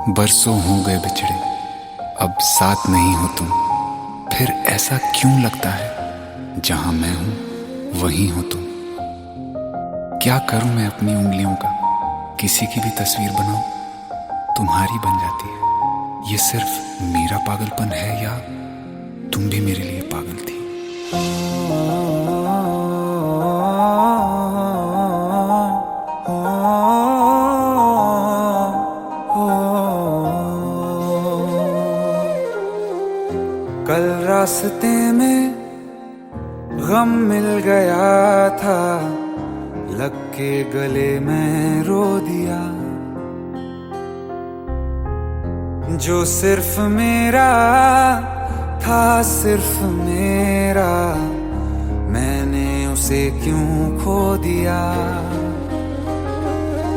बरसों हो गए बिछड़े, अब साथ नहीं हो तुम। फिर ऐसा क्यों लगता है जहां मैं हूं वहीं हो तुम। क्या करूं मैं अपनी उंगलियों का, किसी की भी तस्वीर बनाऊं तुम्हारी बन जाती है। ये सिर्फ मेरा पागलपन है या तुम भी मेरे लिए पागल थी। कल रास्ते में गम मिल गया था, लग के गले में रो दिया। जो सिर्फ मेरा था, सिर्फ मेरा, मैंने उसे क्यों खो दिया।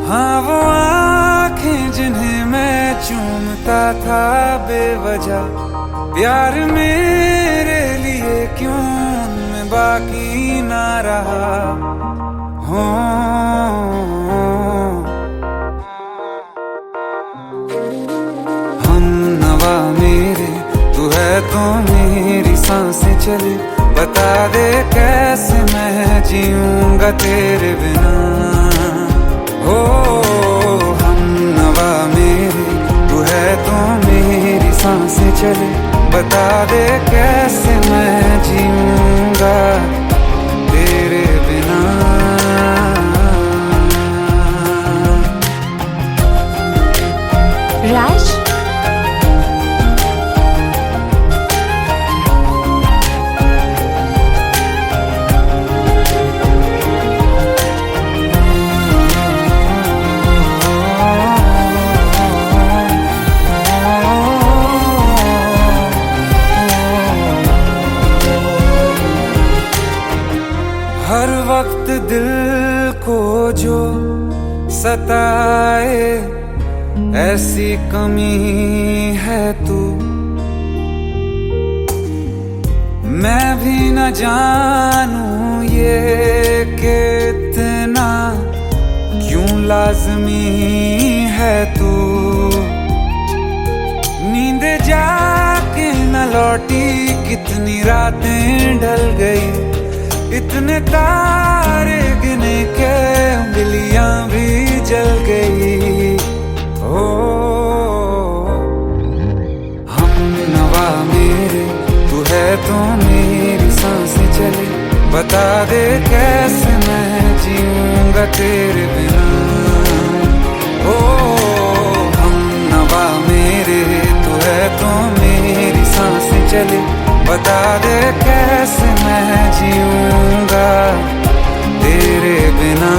हाँ वो आंखें जिन्हें मैं चूमता था बेवजह, प्यार मेरे लिए क्यों उनमें बाकी ना रहा। हो हम नवा मेरे, तू है तो मेरी सांसें चले। बता दे कैसे मैं जीऊंगा तेरे बिना। हो हम नवा मेरे, तू है तो मेरी सांसें चले। बता दे कैसे मैं जीऊंगा तेरे बिना। राज, हर वक्त दिल को जो सताए, ऐसी कमी है तू। मैं भी न जानूं ये कि इतना क्यों लाज़मी है तू। नींद जाके न लौटी, कितनी रातें ढल गई। इतने तारे गिने के उंगलियां भी जल गई। ओ हम नवा मेरे, तू है तो मेरी सांसें चले। बता दे कैसे मैं जीऊंगा तेरे बिना। ओ हम नवा मेरे, तू है तो मेरी सांसें चले। बता दे कैसे मैं जीऊंगा तेरे बिना।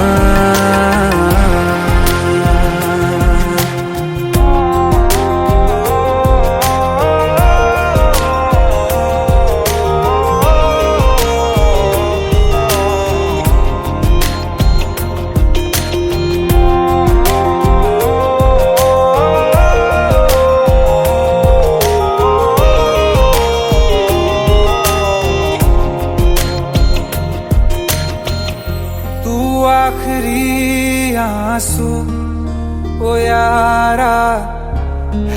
आखिरी आंसू ओ यारा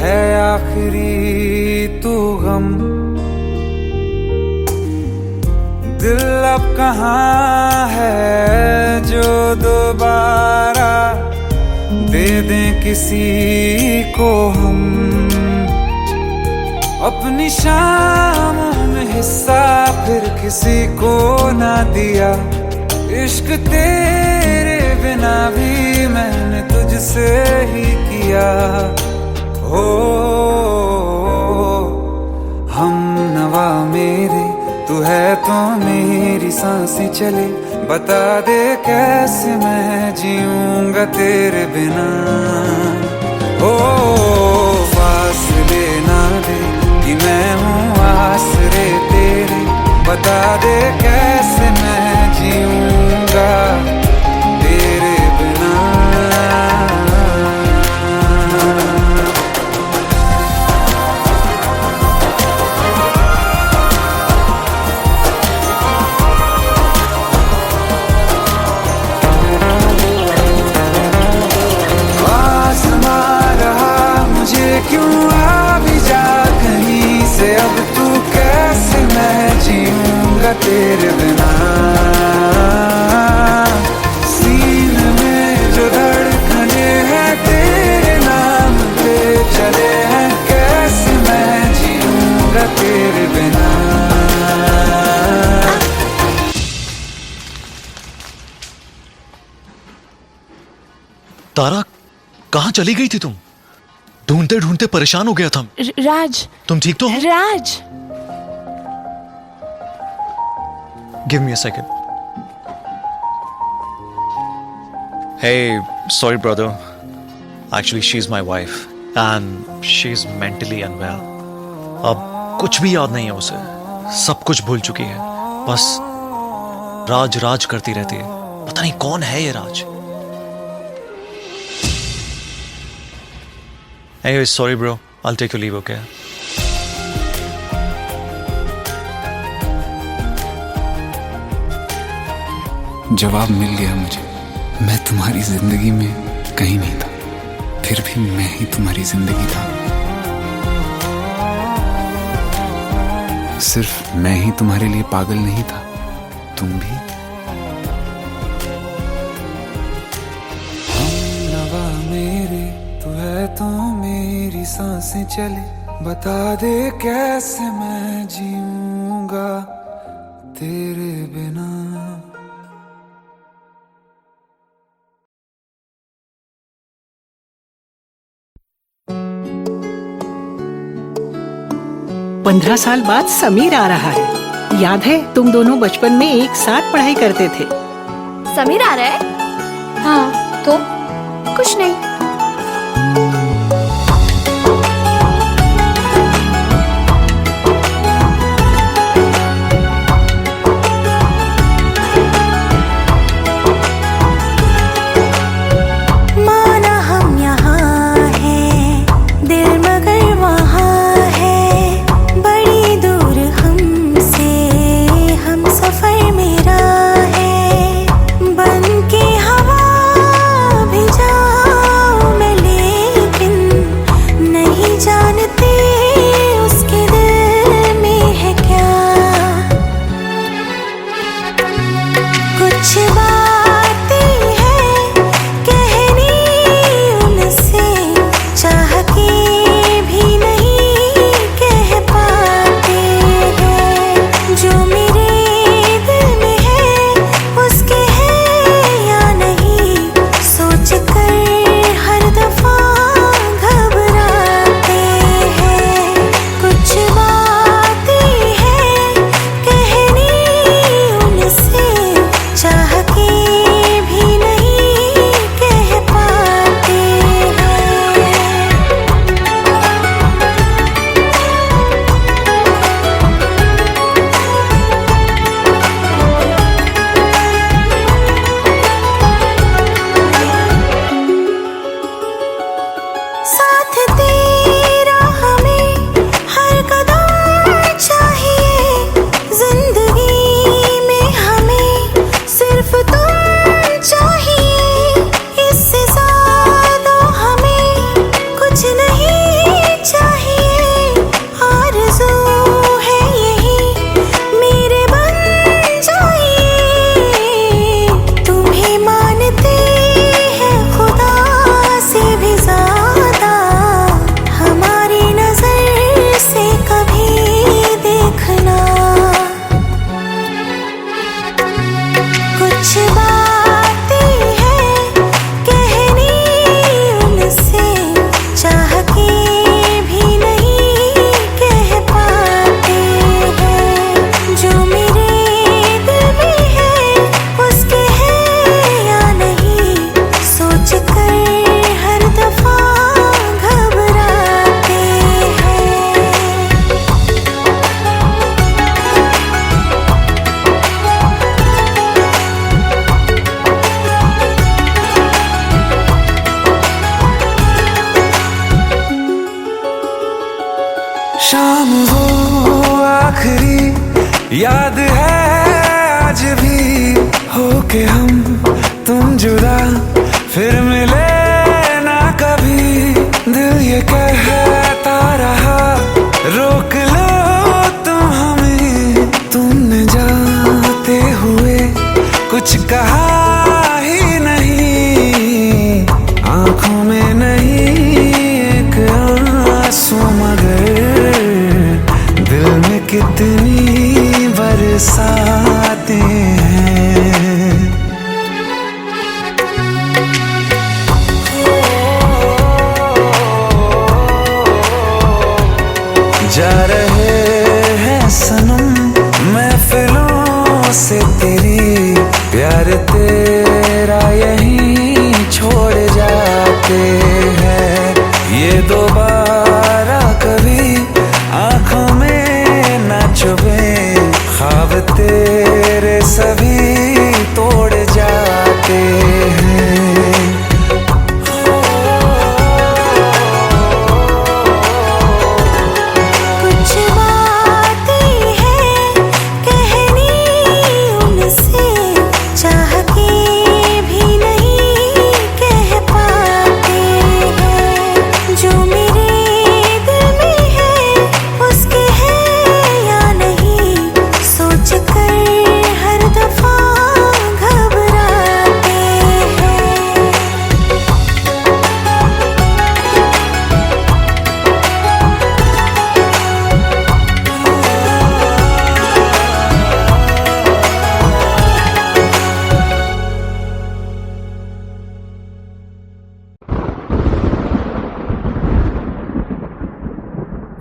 है, आखिरी तू गम। दिल अब कहाँ है जो दोबारा दे दें किसी को हम। अपनी शामों में हिस्सा फिर किसी को ना दिया। इश्क तेरे बिना भी मैंने तुझसे ही किया। हो हम नवा मेरे, तू है तो मेरी सांसें चले। बता दे कैसे मैं जीऊंगा तेरे बिना। ओ फासले ना दे कि मैं हूँ आसरे तेरे। बता दे कैसे मैं जीऊंगा तेरे बिना। आसमां रहा मुझे तारा, कहाँ चली गई थी तुम? ढूंढते ढूंढते परेशान हो गया था। राज, तुम ठीक तो हो? Raj. Give me a second. Hey, sorry brother. Actually, she's my wife and she's mentally unwell. अब कुछ भी याद नहीं है उसे, सब कुछ भूल चुकी है। बस राज राज करती रहती है। पता नहीं कौन है ये राज। Anyway, sorry bro. I'll take your leave, okay? जवाब मिल गया मुझे। मैं तुम्हारी जिंदगी में कहीं नहीं था, फिर भी मैं ही तुम्हारी जिंदगी था। सिर्फ मैं ही तुम्हारे लिए पागल नहीं था, तुम भी। हमनवा मेरे तू है तो मेरी सांसें चले, बता दे कैसे मैं जीऊंगा तेरे बिना। पंद्रह साल बाद समीर आ रहा है। याद है तुम दोनों बचपन में एक साथ पढ़ाई करते थे। समीर आ रहा है? हाँ, तो कुछ नहीं। माना हम यहाँ हैं, दिल मगर वहाँ है, बड़ी दूर हमसे हम सफर मेरा है। बन के हवा भी जाऊं मैं, लेकिन नहीं जानते उसके दिल में है क्या। कुछ बातें हैं कहनी उनसे, चाह के भी नहीं कह पाते हैं। जो मेरे दिल में है उसके है या नहीं, सोच कर हर दफा घबराते हैं। कुछ बातें हैं कहनी उनसे, चाह के भी नहीं कह पाते हैं। साथ तेरा हमें हर कदम चाहिए, जिंदगी में हमें सिर्फ तुम चाहिए। इससे ज्यादा हमें कुछ नहीं चाहिए। आरज़ू है यही मेरे बन जाइए, तुम्हें मानते हैं खुदा से भी ज्यादा। हमारी नजर से कभी देखना। कुछ बातें हैं कहनी उनसे, चाह के भी नहीं कह पाते हैं। जो मेरे दिल में है उसके है या नहीं, सोच कर हर दफा घबराते हैं। शाम हो आखिरी याद है आज भी, होके हम तुम जुदा फिर मिले ना कभी। दिल ये कहता रहा रोक लो तुम हमें, तुमने जाते हुए कुछ कहा ही नहीं। आंखों में नहीं एक आंसू, मगर दिल में कितनी बरसातें हैं। ये दोबारा कभी आंखों में ना चुभे, ख्वाब तेरे सभी तोड़ जाते हैं। कुछ बातें हैं कहनी उनसे, चाह के भी नहीं कह पाते हैं। जो मेरे दिल में है उसके है या नहीं, सोच कर हर दफा घबराते हैं।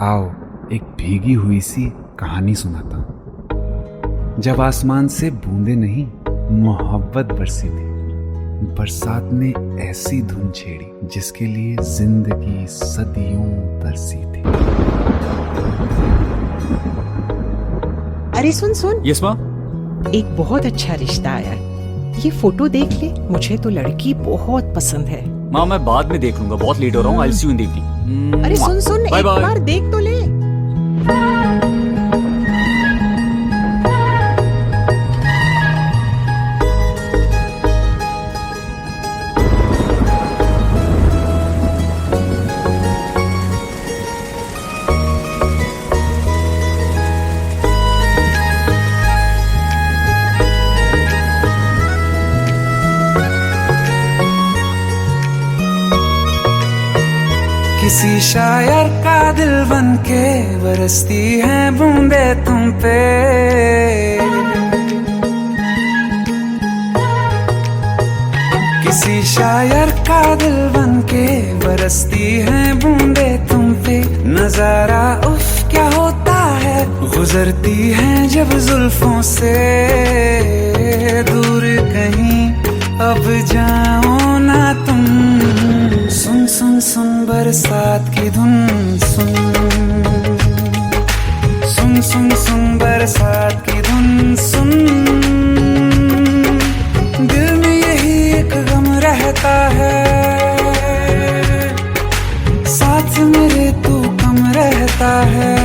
आओ एक भीगी हुई सी कहानी सुनाता हूं। जब आसमान से बूंदे नहीं मोहब्बत बरसी थी, बरसात ने ऐसी धुन छेड़ी जिसके लिए जिंदगी सदियों तरसी थी। अरे सुन सुन, यस माँ। एक बहुत अच्छा रिश्ता आया है। ये फोटो देख ले, मुझे तो लड़की बहुत पसंद है। माँ मैं बाद में देख लूंगा, बहुत लेट हो रहा हूँ। I will see you in the evening. अरे सुन सुन, बाय एक बाय। बार देख तो ले। किसी शायर का दिल बन के बरसती है बूंदे तुम पे, किसी शायर का दिल बन के बरसती है बूंदे तुम पे। नजारा उफ क्या होता है, गुजरती है जब जुल्फों से दूर कहीं अब जाओ ना तुम। सुन सुन सुन बरसात की धुन, सुन सुन सुन सुन बरसात की धुन सुन। दिल में यही एक गम रहता है, साथ मेरे तू कम रहता है।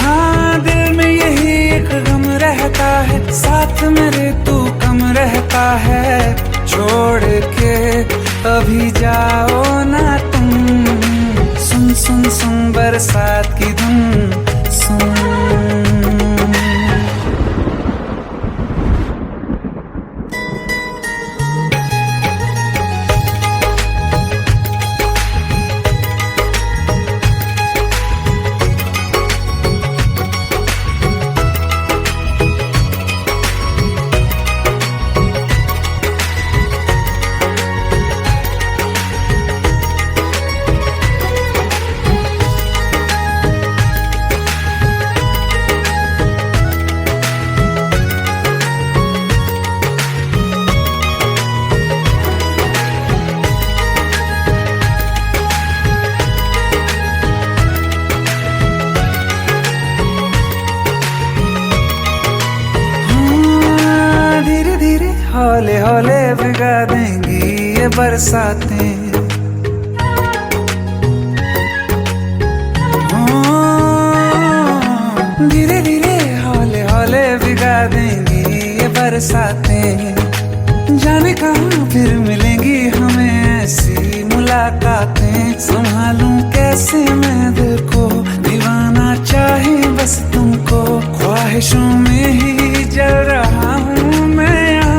हाँ दिल में यही एक गम रहता है, साथ मेरे तू कम रहता है। छोड़ के अभी जाओ ना तुम, सुन सुन सुन बरसात की धुन सुन। हौले हौले भिगा देंगी ये बरसातें, धीरे धीरे हौले हौले भिगा देंगी ये बरसातें। जाने कहाँ फिर मिलेंगी हमें ऐसी मुलाकातें। संभालूं कैसे मैं दिल को, दीवाना चाहे बस तुमको। ख्वाहिशों में ही जल रहा हूँ मैं यहाँ।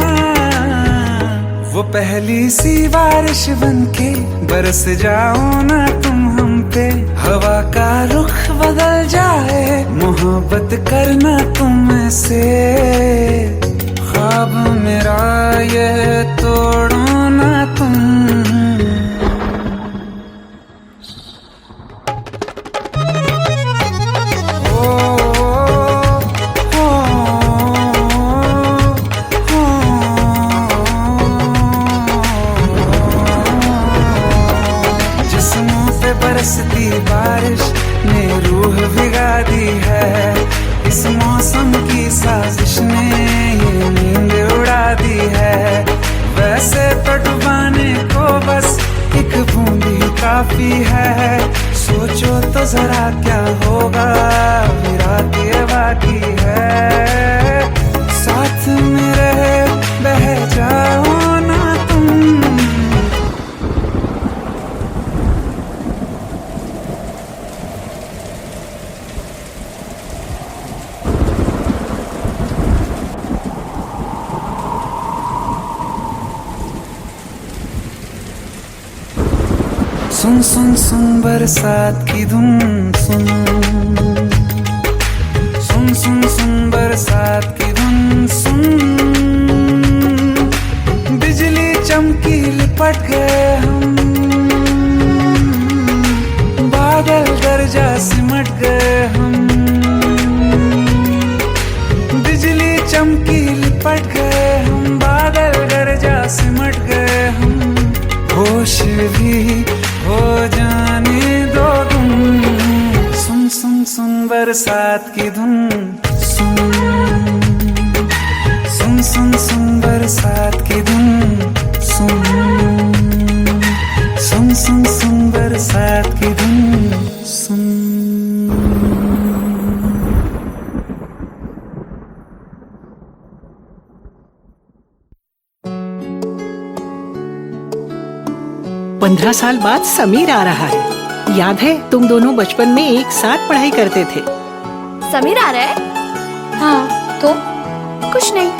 वो पहली सी बारिश बनके बरस जाओ ना तुम हम पे। हवा का रुख बदल जाए, मोहब्बत करना तुम से। ख्वाब मेरा ये तोड़ो ना तुम। बरसती बारिश ने रूह भिगा दी है। इस मौसम की साजिश ने ये नींद उड़ा दी है। वैसे तो डुबाने को बस एक बूंद ही काफी है। सोचो तो जरा क्या होगा, अभी रात ये बाकी है। साथ में रहे बह जाओ ना तुम। सुन सुन सुन बरसात की धुन सुन। सुन सुन सुन बरसात की धुन सुन। बिजली चमकी लिपट गए हम, बादल गरजा सिमट गए हम। बिजली चमकी लिपट गए हम, बादल गरजा सिमट गए हम। होश भी हो जाने दो तुम। सुन सुन सुन बरसात की धुन सुन। सुन सुन सुन बरसात की धुन सुन। सुन सुन सुन बरसात की धुन सुन। 15 साल बाद समीर आ रहा है। याद है तुम दोनों बचपन में एक साथ पढ़ाई करते थे। समीर आ रहा है? हाँ, तो कुछ नहीं।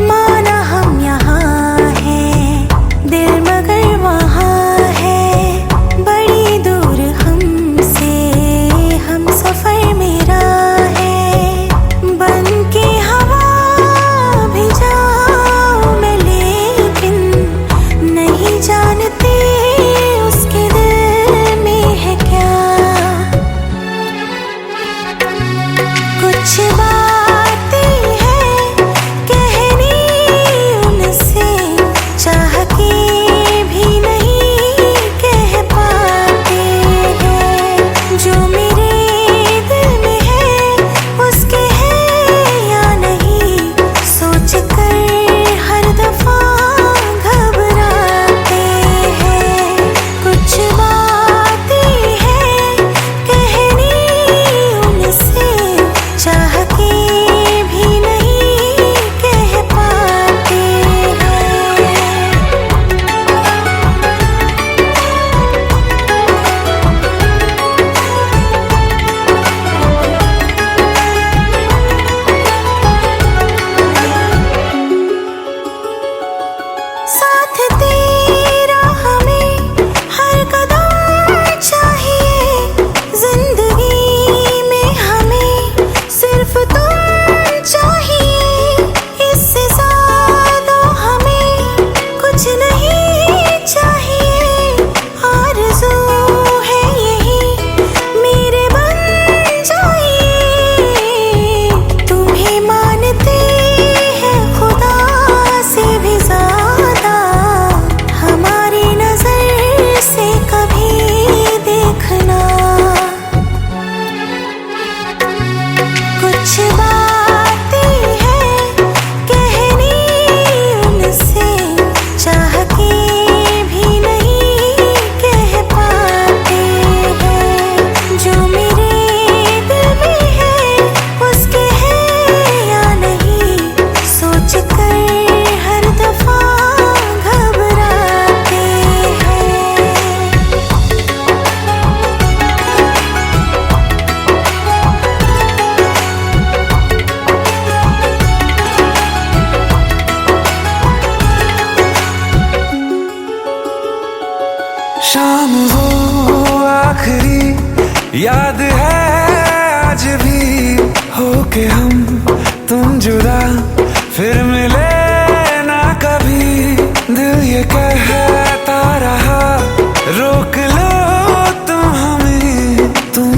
माना हम यहाँ हैं, दिल मगर वहाँ है। बड़ी दूर हमसे हम सफर मेरा है। बन के हवा भी जाऊं मैं, लेकिन नहीं जानते उसके दिल में है क्या। कुछ बातें हैं कहनी उनसे, चाह के भी नहीं कह पाते हैं। जो मेरे दिल में है उसके है या नहीं, सोच कर हर दफा घबराते हैं। कुछ बातें हैं कहनी उनसे, चाह के भी नहीं कह पाते हैं। साथ तेरा हमें हर कदम चाहिए। जिंदगी में हमें सिर्फ तुम चाहिए। इससे ज्यादा हमें कुछ नहीं चाहिए। आरज़ू है यही मेरे बन जाइए। तुम्हें मानते हैं खुदा से भी ज्यादा, हमारी नजर से कभी देखना। कुछ बातें हैं कहनी उनसे, चाह के भी नहीं कह पाते हैं। जो मेरे दिल में है उसके है या नहीं, सोच कर हर दफा घबराते हैं। शाम वो आखिरी याद है आज भी, होके हम तुम जुदा फिर मिले ना कभी। दिल ये कहता रहा रोक लो तुम हमें, तुम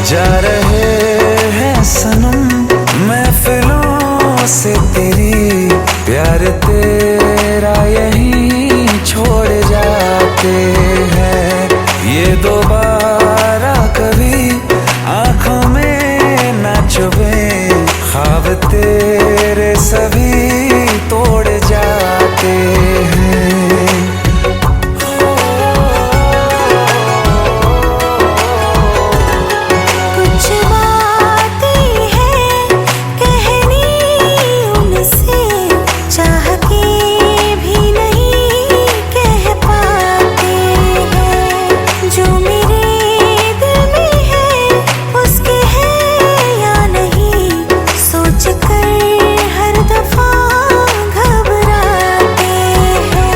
जा रहे हैं सनम महफिलों से तेरी, प्यार तेरा यहीं छोड़ जाते हैं। ये दोबारा कभी आंखों में ना चुभे, ख्वाब तेरे सभी तोड़ जाते हैं। कुछ बातें हैं कहनी उनसे, चाह के भी नहीं कह पाते हैं। जो मेरे दिल में है उसके है या नहीं, सोच कर हर दफा घबराते हैं।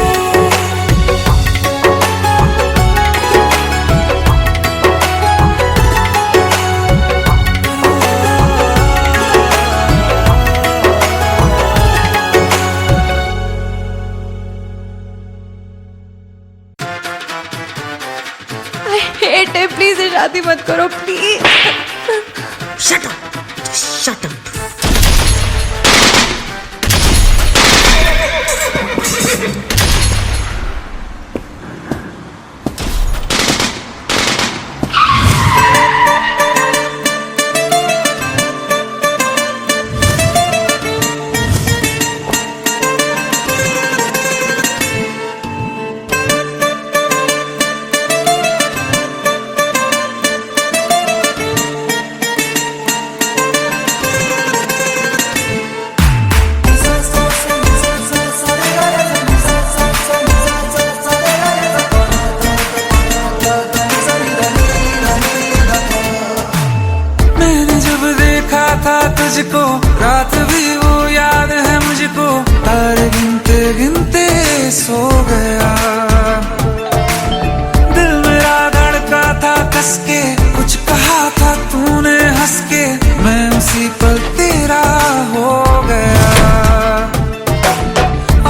हेट है, प्लीज ये शादी मत करो please. Shut up! Just shut up! मैंने जब देखा था तुझको, रात भी वो याद है मुझको, तारे गिनते गिनते सो गया। दिल मेरा धड़का था कस के, कुछ कहा था तूने हंस के, मैं उसी पल तेरा हो गया।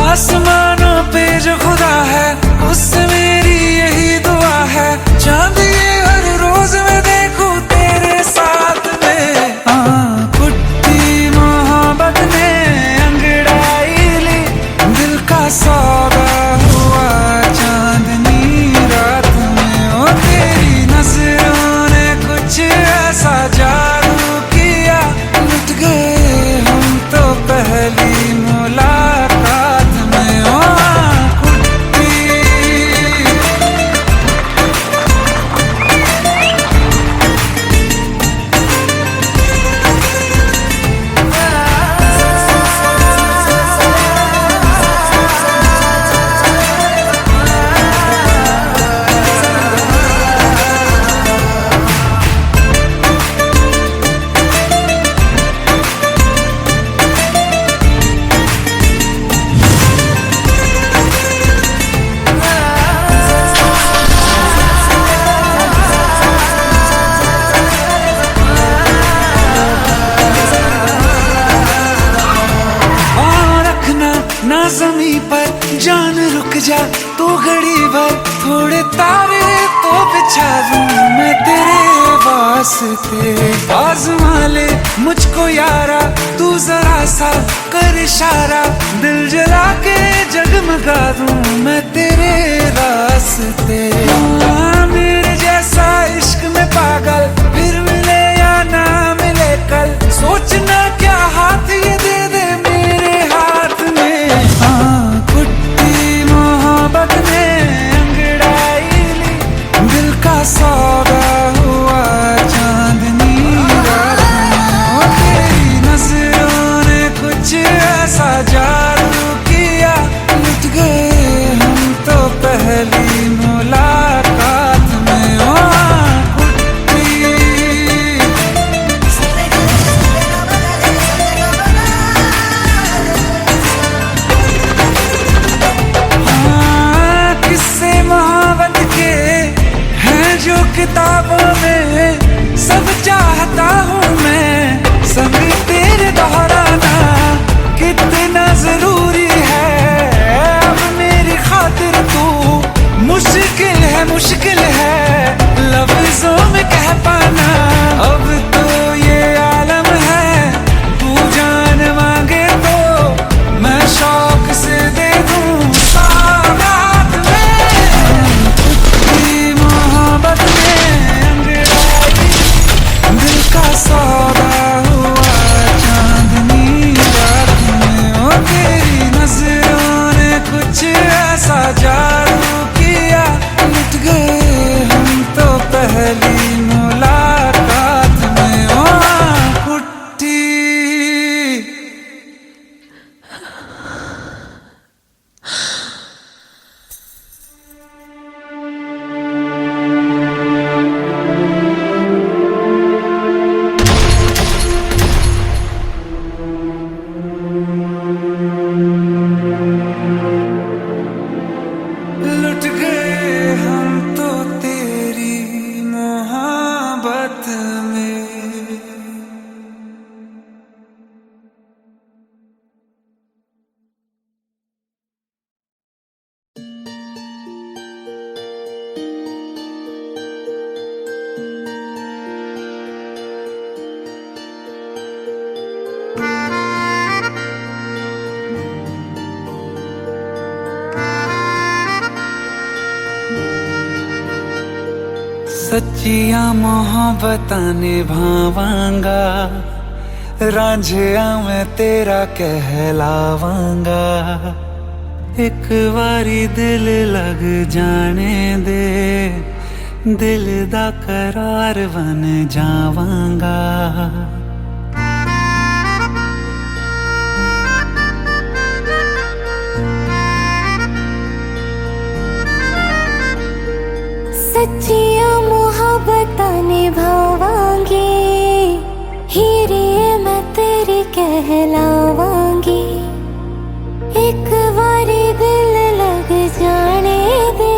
आसमानों पे जो खुदा है उससे मेरी यही दुआ है, चांद ये हर रोज मैं देखूं तेरे साथ में। पुट्टी मोहब्बत ने अंगड़ाई ली, दिल का सौदा हुआ चांदनी रात में। ओ तेरी नजरों ने कुछ ऐसा जादू किया, लुट गए हम तो पहली मुलाकात में। ओ पुट्टी और रखना ना ज़मीं पर जान, रुक जा तू घड़ी भर, थोड़े तारे तो बिछा दूं मैं तेरे वास्ते। आज़मा ले मुझको यारा, तू जरा सा कर इशारा, दिल जला के जगमगा दूं मैं तेरे रास्ते। मेरे जैसा इश्क में पागल फिर मिले या ना मिले कल, सोचना क्या हाथ ये दे दे मेरे हाथ में। पुट्टी मोहब्बत ने अंगड़ाई ली, दिल का सौदा हुआ चांदनी रात में। ओ तेरी नजरों ने कुछ ऐसा जादू किया, लुट गए हम तो पहली मुलाकात में। ओ पुट्टी सच्चियां मोहब्बतां निभावांगा, रांझिया मैं तेरा कहलावांगा। एक बारी दिल लग जाने दे, दिल दा करार बन जावांगा। सच्चियां मोहब्बतां निभावांगी, हीरे मैं तेरी कहलावांगी। एक बारी दिल लग जाने दे,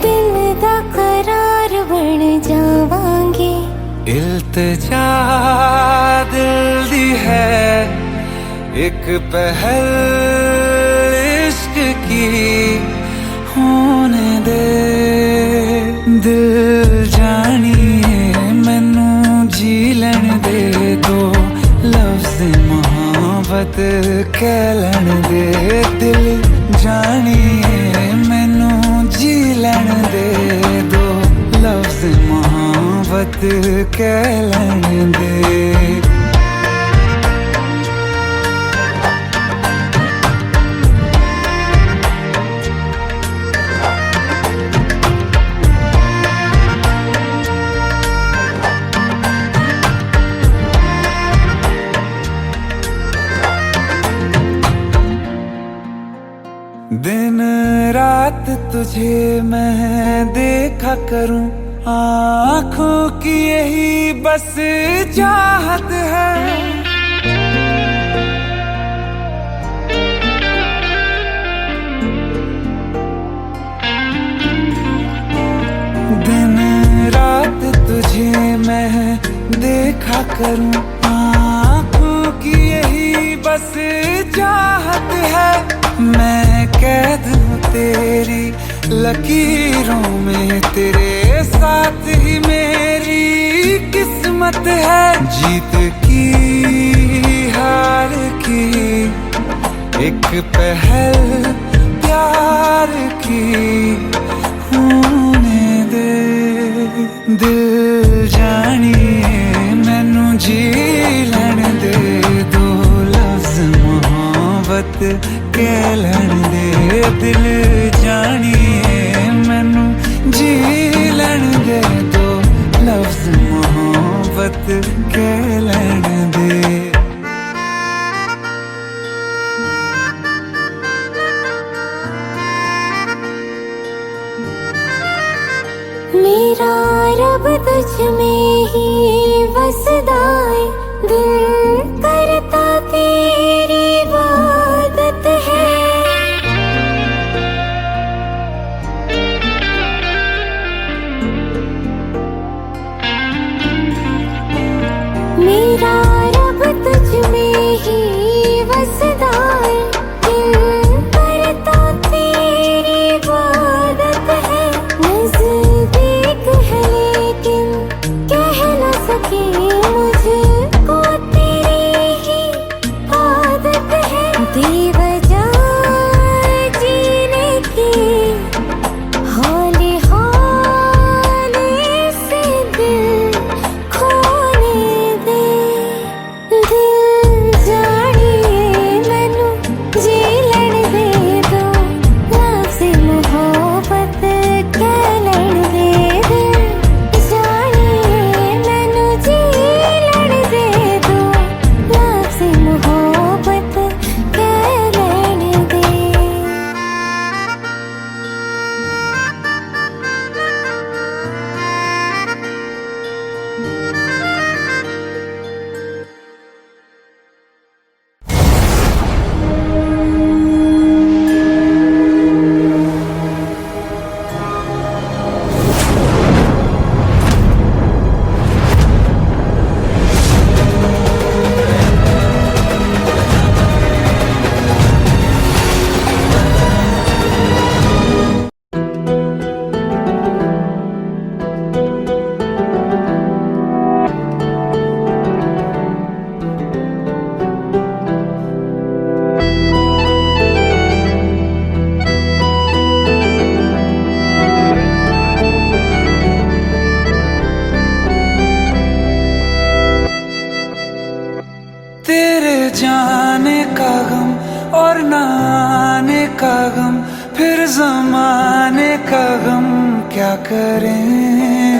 दिल दा करार बन जावांगी। इल्तिजा दिल दी है एक पहल इश्क की, होने दे दिल जानिए मैनू जी लैन दे दो, लफ्ज़ मोहब्बत कह लैन दे। दिल जानिए मैनू जी लैन दे दो, लफ्ज़ मोहब्बत कह लैन दे। दिन रात तुझे मैं देखा करूं, आँखों की यही बस चाहत है। दिन रात तुझे मैं देखा करूं, आँखों की यही बस चाहत है। मैं कैद हूँ तेरी लकीरों में, तेरे साथ ही मेरी किस्मत है। जीत की हार की एक पहल प्यार की, होने दे दिल जानिए मैनू जी लैन दे दो, लफ्ज़ मोहब्बत कह लैन दे। दिल जानिए मैनू जी लैन दे दो, लफ्ज़ मोहब्बत कह लैन दे। मेरा रब तुझ में ही बसदा है, दिल करता तेरी इबादत है। मेरा रब तुझ में ही बसदा है, दिल करता तेरी इबादत है। नज़दीक है लेकिन कह न सके, मुझको तेरी ही आदत है। बेवजह जीने की हौले हौले से दिल खोने दे। दिल जानिए मैनू जी लैन दे दो, लफ्ज़ मोहब्बत कह लैन दे। दिल जानिए मैनू जी और ना आने का गम, फिर जमाने का गम क्या करें।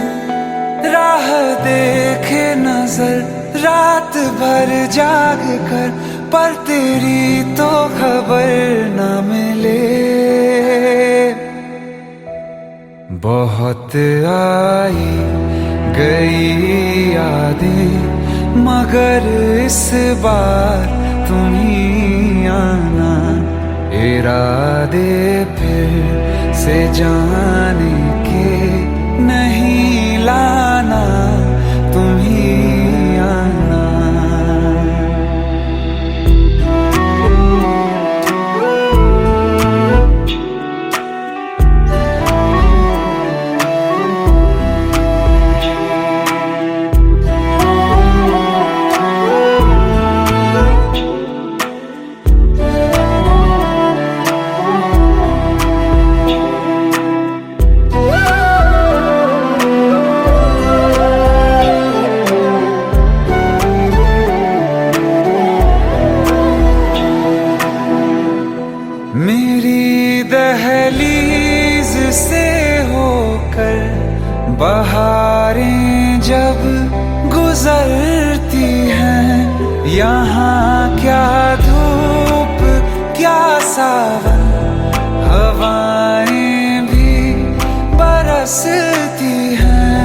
राह देखे नजर रात भर जाग कर, पर तेरी तो खबर न मिले। बहुत आई गई यादें, मगर इस बार तुम ही आना। इरादे फिर से जाने के नहीं लाना, तुम ही आना। मेरी दहलीज से होकर बहारें जब गुजरती हैं, यहाँ क्या धूप क्या सावन, हवाएं भी बरसती हैं।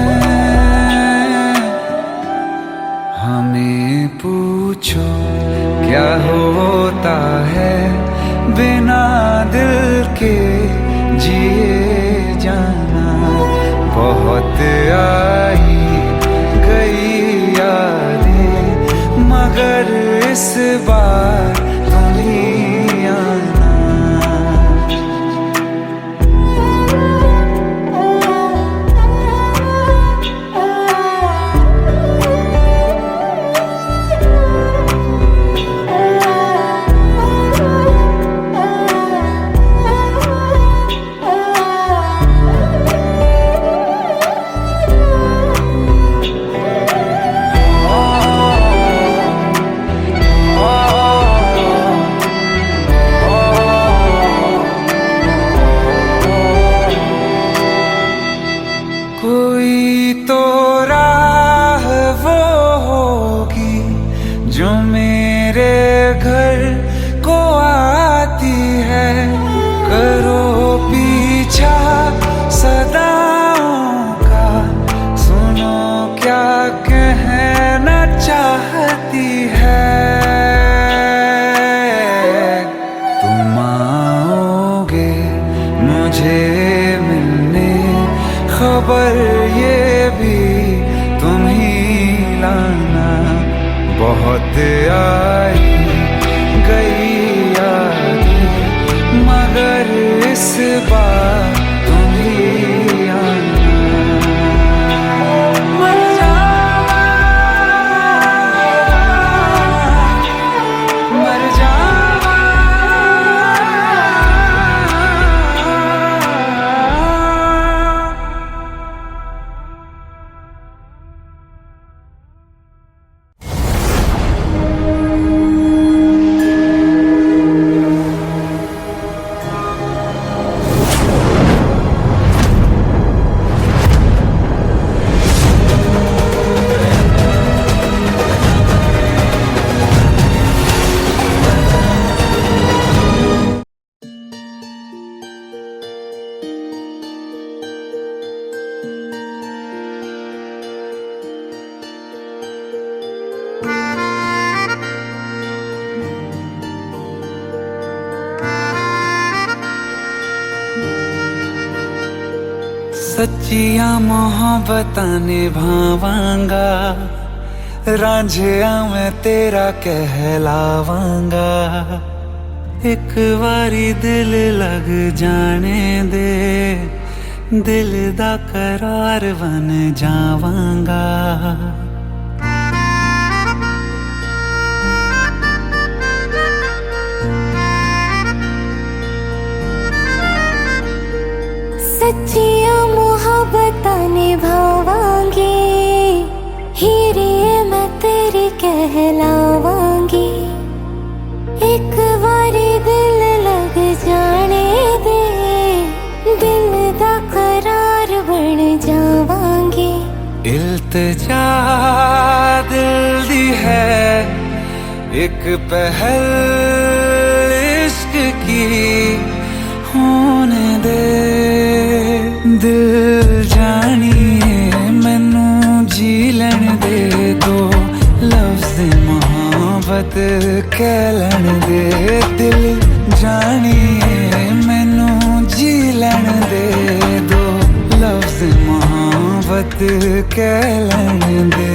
हमें पूछो क्या होता है बिना दिल के जिए जाना। बहुत आई गई यादें, मगर इस बार तुम ही आना। कोई तो राह वो होगी जो मेरे घर को आती है। करो पीछा सदाओं का, सुनो क्या कहना चाहती है। तुम आओगे मुझे मिलने, खबर ये भी तुम ही लाना। बहुत आई गई यादें, मगर इस बार तुम ही आना। मर जावा, मर जावा। सच्चिया मोहब्बतां निभावांगा, रांझिया मैं तेरा कहलावांगा। एक बारी दिल लग जाने दे, दिल दा करार बन जावांगा। सच्चिया मोहब्बतां निभावांगी, हीरे मैं तेरी कहलावांगी। एक बारी दिल इल्तिजा दिल दी है एक पहल इश्क की होने दे दिल जानिए मैनू जी लैण दे दो लफ्ज़ मोहब्बत कह लैण दे दिल जानिए मैनू जी लैण दे दो लफ्ज़ मोहब्बत कह लैण दे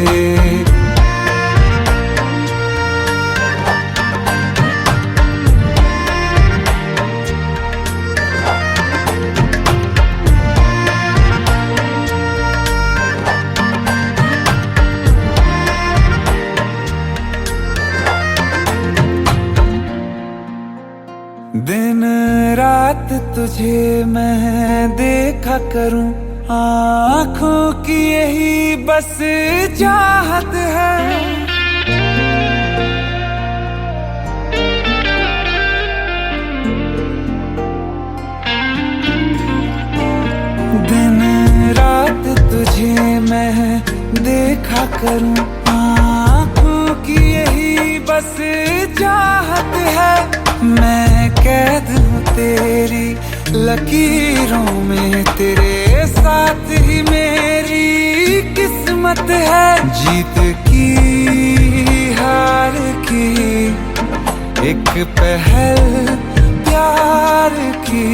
दिन रात तुझे मैं देखा करूं आँखों की यही बस चाहत है दिन रात तुझे मैं देखा करूं आँखों की यही बस चाहत है मैं कैद हूँ तेरी लकीरों में तेरे साथ ही मेरी किस्मत है जीत की हार की एक पहल प्यार की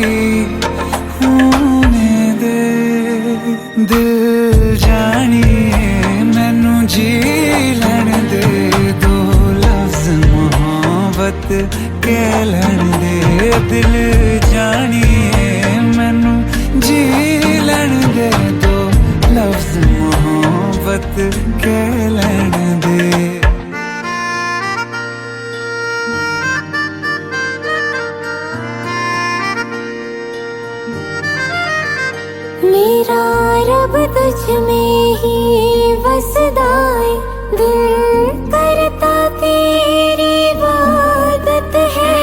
होने दे दिल जानिए मैनू जी लैण दे दो लफ्ज़ मोहब्बत कह लैण दे दिल जानिए मैनू जी लैण दे दो लफ्ज़ मोहब्बत कह लैण दे मेरा रब तुझ में ही वसदा है दिल करता तेरी इबादत है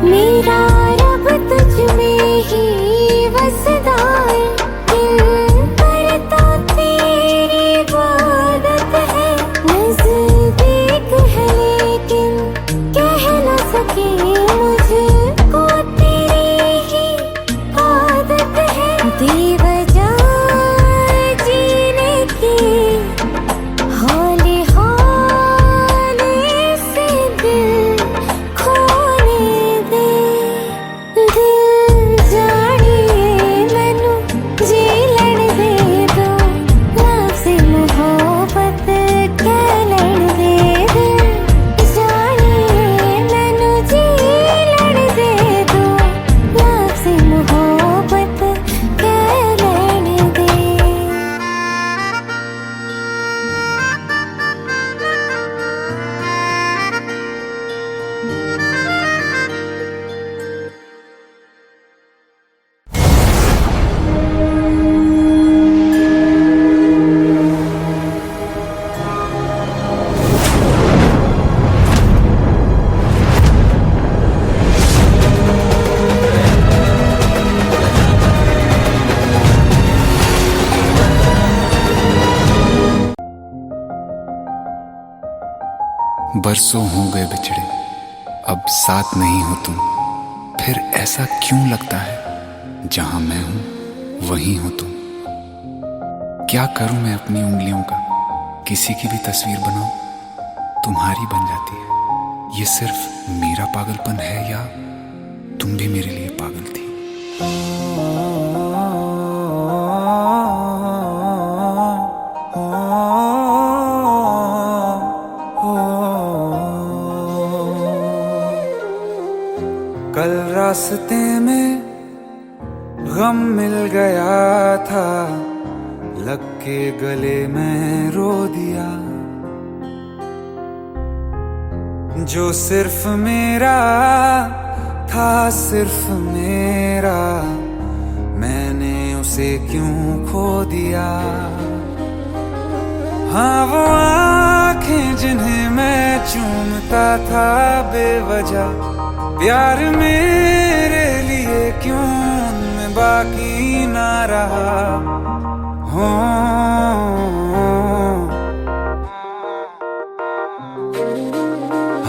मेरा रब तुझ में ही वसदा है दिल करता तेरी इबादत है नज़दीक है लेकिन कह न सके मुझको तेरी ही आदत है बेवजह जीने की हौले हौले से दिल खोने दे दिल जानिए मैनू जी लैण दे दो लफ्ज़ मोहब्बत कह लैण दे दिल जानिए मैनू जी लैण दे दो लफ्ज़ मोहब्बत कह लैण दे बरसों हो गए बिछड़े अब साथ नहीं हो तुम फिर ऐसा क्यों लगता है जहां मैं हूं वहीं हो तुम क्या करूं मैं अपनी उंगलियों का किसी की भी तस्वीर बनाऊं तुम्हारी बन जाती है ये सिर्फ मेरा पागलपन है या तुम भी मेरे लिए पागल थी कल रास्ते में गम मिल गया था लग के गले में रो दिया जो सिर्फ मेरा था सिर्फ मेरा मैंने उसे क्यों खो दिया हाँ वो आँखें जिन्हें मैं चूमता था बेवजह प्यार मेरे लिए क्यों मैं बाकी ना रहा हो।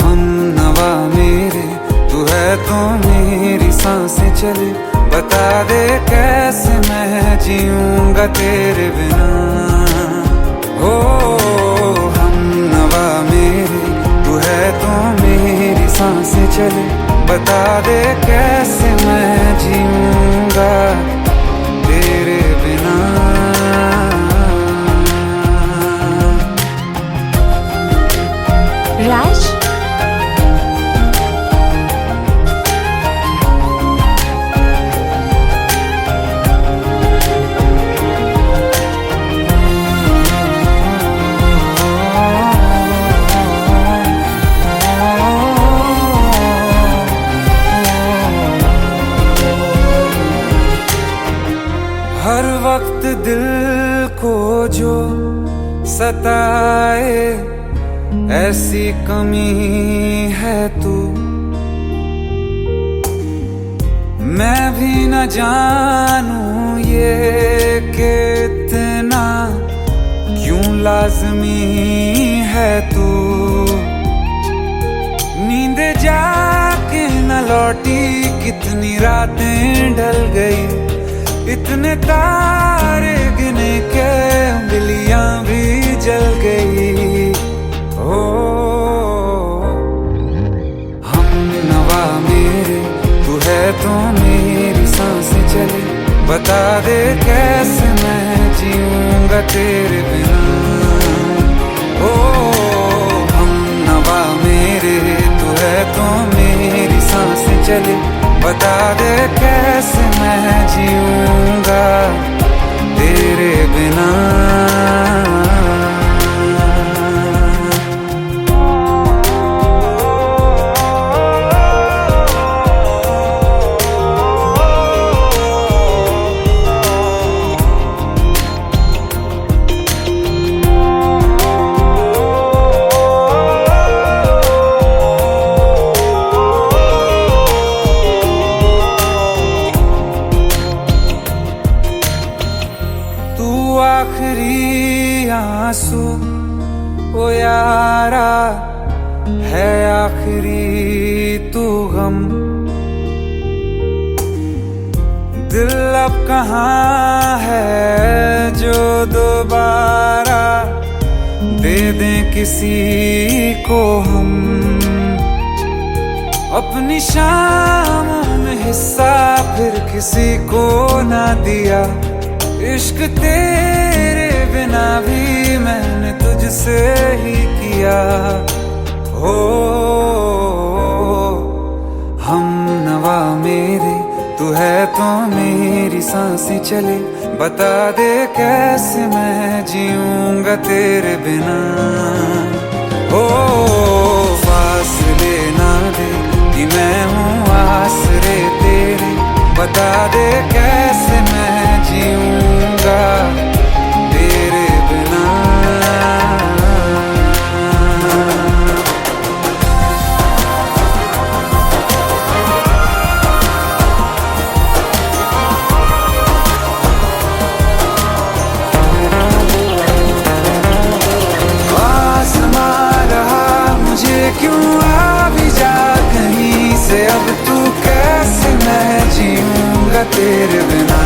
हम नवा मेरे तू है तो मेरी सांसें चले, बता दे कैसे मैं जीऊंगा तेरे बिना। हो हम नवा मेरे तू है तो मेरी सांसें चले, बता दे कैसे मैं जीऊंगा तेरे बिना। राज, हर वक्त दिल को जो सताए ऐसी कमी है तू, मैं भी न जानूं ये कि इतना क्यों लाज़मी है तू। नींद जाके न लौटी कितनी रातें ढल गई, इतने तारे गिने के उंगलियां भी जल गई। ओ हम नवा मेरे तू है तो मेरी सांसें चले, बता दे कैसे मैं जीऊंगा तेरे बिना। ओ हम नवा मेरे तू है तो मेरी सांसें चले, बता दे कैसे मैं जीऊंगा तेरे बिना। आखिरी आंसू ओ यारा है, आखिरी तू गम। दिल अब कहाँ है जो दोबारा दे दें किसी को हम। अपनी शामों में हिस्सा फिर किसी को ना दिया, इश्क तेरे बिना भी मैंने तुझसे ही किया। हो हम नवा मेरे तू है तो मेरी सांसें चले, बता दे कैसे मैं जीऊंगा तेरे बिना। हो फासले ना दे कि मैं हूँ आसरे तेरे, बता दे कैसे मैं जीऊंगा तेरे बिना। आसमां रहा मुझे क्यों आ भी जा कहीं से, अब तू कैसे मैं जीऊंगा तेरे बिना।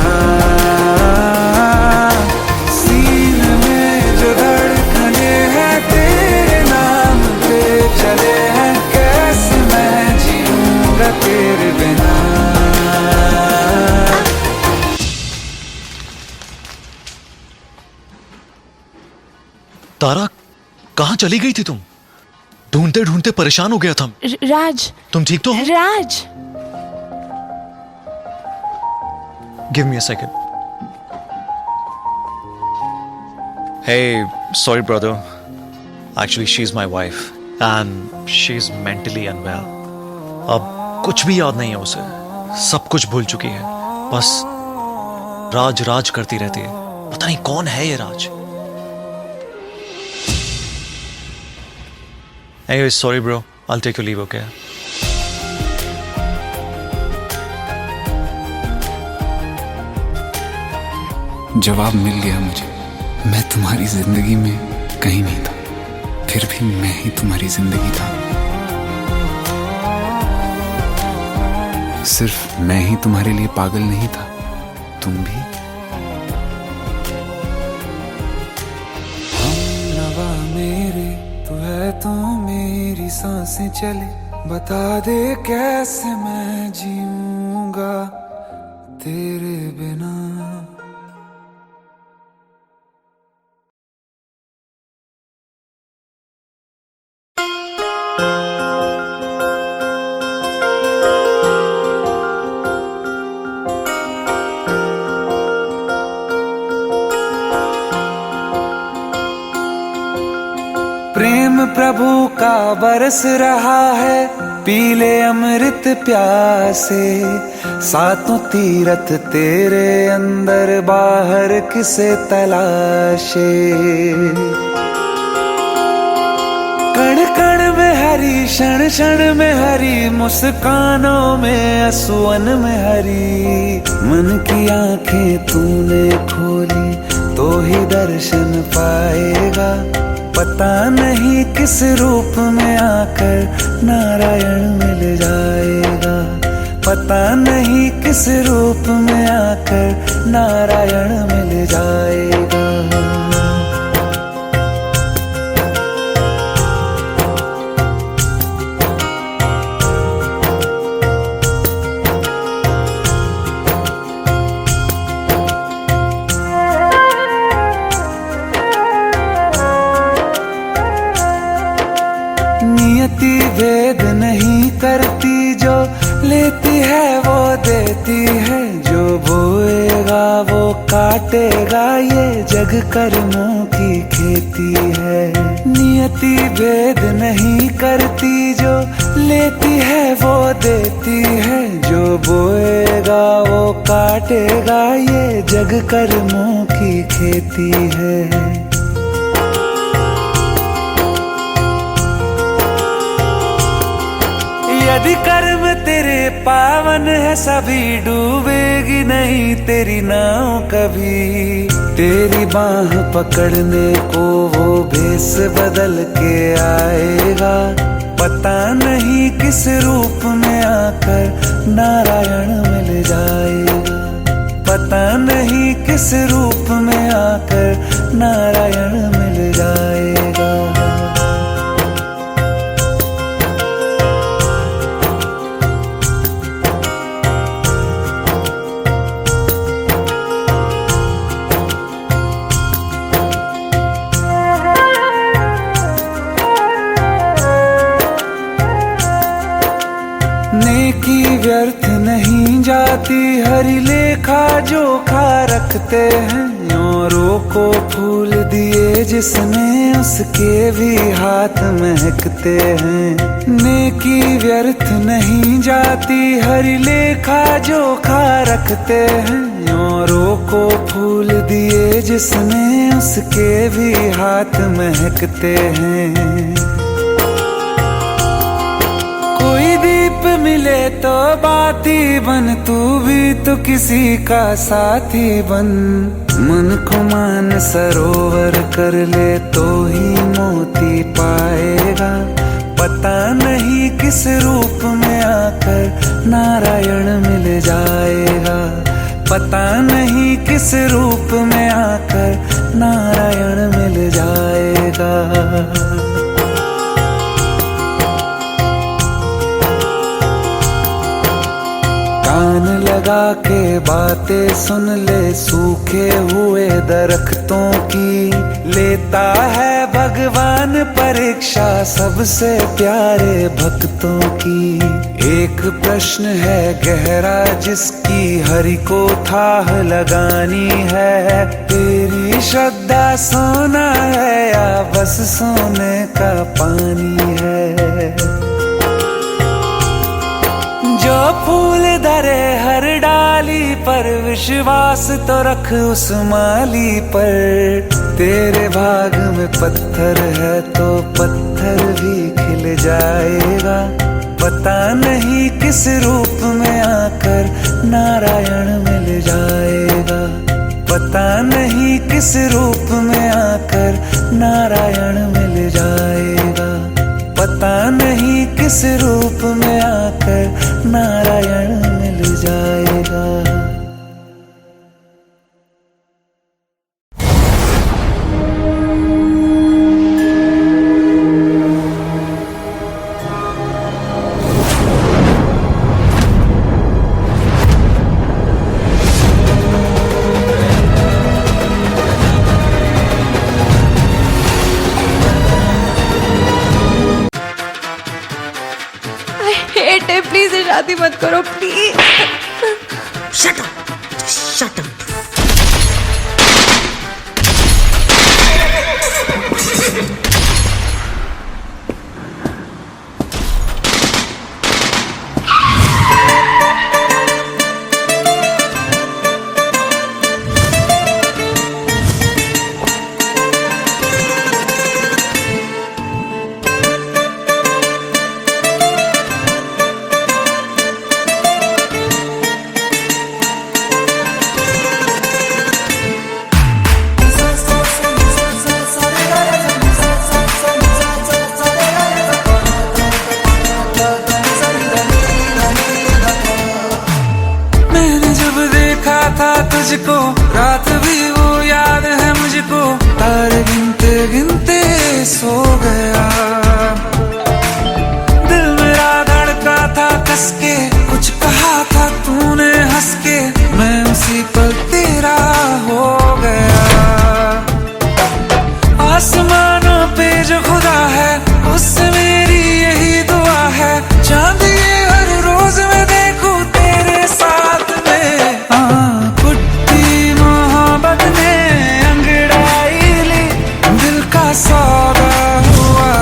सीने में जो धड़कने हैं तेरे नाम पे चले हैं, कैसे मैं जीऊंगा तेरे बिना। तारा, कहाँ चली गई थी तुम? ढूंढते ढूंढते परेशान हो गया था। राज, तुम ठीक तो हो? राज, Give me a second. Hey, sorry brother. Actually, she's my wife and she's mentally unwell. अब कुछ भी याद नहीं है उसे, सब कुछ भूल चुकी है। बस राज राज करती रहती है। पता नहीं कौन है ये राज। Anyway, sorry bro. I'll take your leave, okay? जवाब मिल गया मुझे। मैं तुम्हारी जिंदगी में कहीं नहीं था, फिर भी मैं ही तुम्हारी जिंदगी था। सिर्फ मैं ही तुम्हारे लिए पागल नहीं था, तुम भी। हमनवा मेरे तू है तो मेरी सांसें चले, बता दे कैसे मैं जीऊंगा तेरे बिना। प्रेम प्रभु का बरस रहा है, पीले अमृत प्यासे। सातों तीरथ तेरे अंदर बाहर किसे तलाशे। कण कण में हरी, क्षण क्षण में हरी, मुस्कानों में असुवन में हरी। मन की आंखें तूने खोली तो ही दर्शन पाएगा। पता नहीं किस रूप में आकर नारायण मिल जाएगा। पता नहीं किस रूप में आकर नारायण मिल जाएगा। नियति भेद नहीं करती, जो लेती है वो देती है। जो बोएगा वो काटेगा, ये जग कर्मों की खेती है। नियति भेद नहीं करती, जो लेती है वो देती है। जो बोएगा वो काटेगा, ये जग कर्मों की खेती है। यदि कर्म तेरे पावन है, सभी डूबेगी नहीं तेरी नाव कभी। तेरी बाह पकड़ने को वो भेष बदल के आएगा। पता नहीं किस रूप में आकर नारायण मिल जाएगा। पता नहीं किस रूप में आकर नारायण मिल जाएगा। नेकी व्यर्थ नहीं जाती, हरि लेखा जोखा रखते हैं। औरों को फूल दिए जिसने, उसके भी हाथ महकते हैं। नेकी व्यर्थ नहीं जाती, हरि लेखा जोखा रखते हैं। औरों को फूल दिए जिसने, उसके भी हाथ महकते हैं। कोई दीप मिले तो बाती बन, तू भी तो किसी का साथी बन। मन को मान सरोवर कर ले तो ही मोती पाएगा। पता नहीं किस रूप में आकर नारायण मिल जाएगा। पता नहीं किस रूप में आकर नारायण मिल जाएगा। कान लगा के बातें सुन ले सूखे हुए दरख्तों की। लेता है भगवान परीक्षा सबसे प्यारे भक्तों की। एक प्रश्न है गहरा जिसकी हरि को थाह लगानी है। तेरी श्रद्धा सोना है या बस सोने का पानी है। जो फूल धरे हर डाली पर, विश्वास तो रख उस माली पर। तेरे भाग में पत्थर है तो पत्थर भी खिल जाएगा। पता नहीं किस रूप में आकर नारायण मिल जाएगा। पता नहीं किस रूप में आकर नारायण मिल जाएगा, पता नहीं किस रूप में आकर नारायण मिल जाएगा। प्लीज शादी मत करो please. Shut up! Just shut up! तुझको रात भी वो याद है मुझको, तारे गिनते गिनते सो गया। दिल मेरा धड़का था कस के, कुछ कहा था तूने हंस के, मैं उसी पल तेरा हो गया। आसमानों पे जो खुदा है उससे मेरी यही दुआ है, चांद ये हर रोज मैं देखूं तेरे साथ में। सौदा हुआ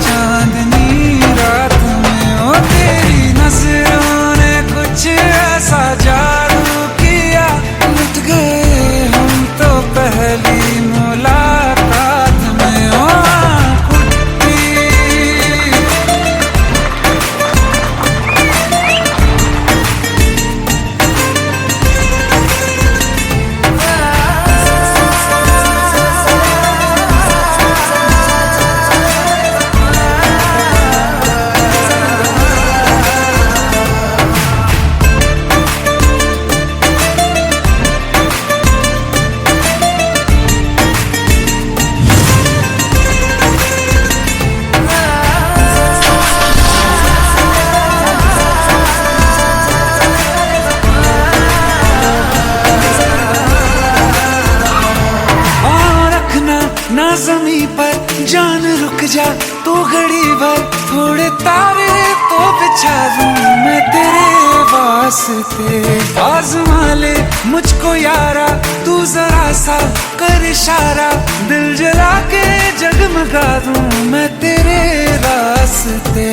चांदनी रात में, ओ तेरी नजरों ने कुछ ऐसा जादू किया, लुट गए हम तो पहली मुलाकात में। ओ ना ज़मीं पर जान रुक जा तू घड़ी भर, थोड़े तारे तो बिछा दूं मैं तेरे वास्ते। आज़मा ले मुझको यारा तू जरा सा कर इशारा, दिल जला के जगमगा दूं मैं तेरे रास्ते।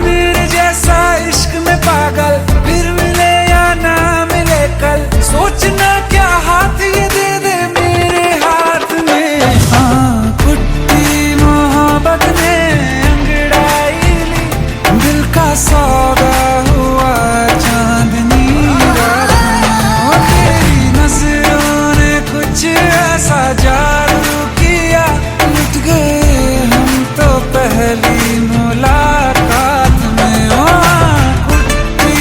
मेरे जैसा इश्क में पागल फिर मिले या ना मिले कल, सोचना क्या हाथ ये दे दे मेरे हाथ में। कुट्टी मोहब्बत ने अंगड़ाई ली, दिल का सौदा हुआ चांदनी रात में, तेरी नजरों ने कुछ ऐसा जादू किया, लुट गए हम तो पहली मुलाकात में। ओ कुट्टी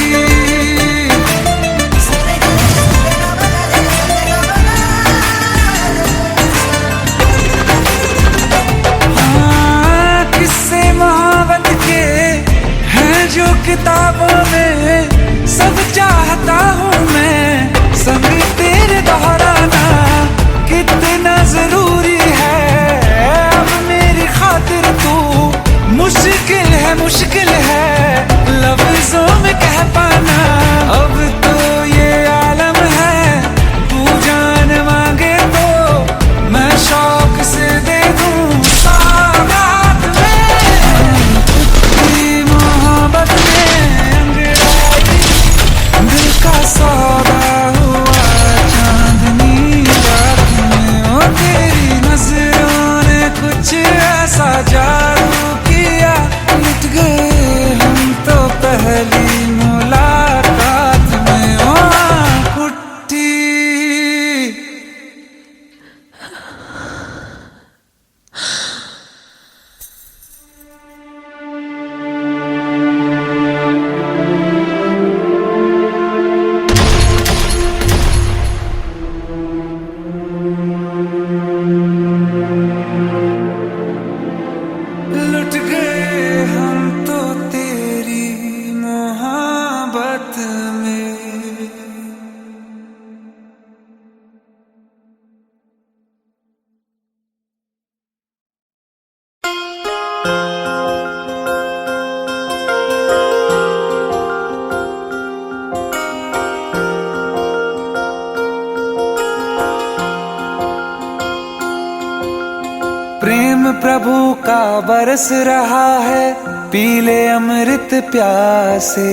प्रेम प्रभु का बरस रहा है, पीले अमृत प्यासे।